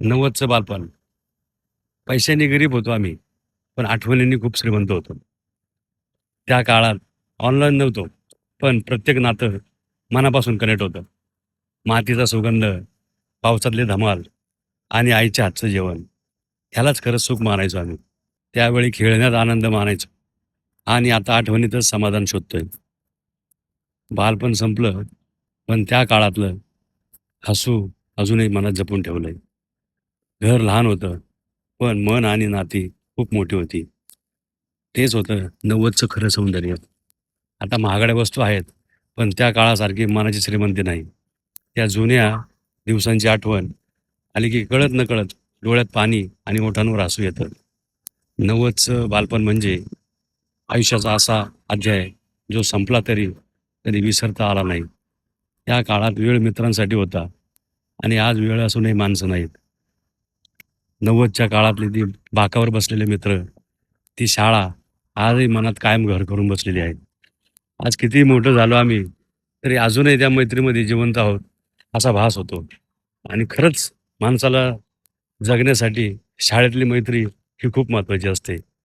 90चं बालपण. पैशाने गरीब होतो आम्ही, पण आठवणींनी खूप श्रीमंत होतो. त्या काळात ऑनलाईन नव्हतो, पण प्रत्येक नातं मनापासून कनेक्ट होतं. मातीचा सुगंध, पावसातली धमाल आणि आईच्या हातचं जेवण ह्यालाच खरंच सुख मानायचो आम्ही. त्यावेळी खेळण्यात आनंद मानायचो आणि आता आठवणीतच समाधान शोधतोय. बालपण संपलं, पण त्या काळातलं हसू अजूनही मनात जपून ठेवलंय. घर लहान होतं, पण मन आणि नाती खूप मोठी होती. तेच होतं 90चं खरं सौंदर्य. आता महागड्या वस्तू आहेत, पण त्या काळासारखी मनाची श्रीमंती नाही. त्या जुन्या दिवसांची आठवण आली की कळत नकळत डोळ्यात पाणी आणि ओठांवर हसू येतं. 90चं बालपण म्हणजे आयुष्याचा असा अध्याय जो संपला तरी कधी विसरता आला नाही. त्या काळात वेळ मित्रांसाठी होता आणि आज वेळ असूनही माणसं नाहीत. 90च्या काळातले ती बाकावर बसलेले मित्र, ती शाळा आजही मनात कायम घर करून बसलेली आहे. आज कितीही मोठं झालो आम्ही, तरी अजूनही त्या मैत्रीमध्ये जिवंत आहोत, असा भास होतो. आणि खरंच माणसाला जगण्यासाठी शाळेतली मैत्री ही खूप महत्त्वाची असते.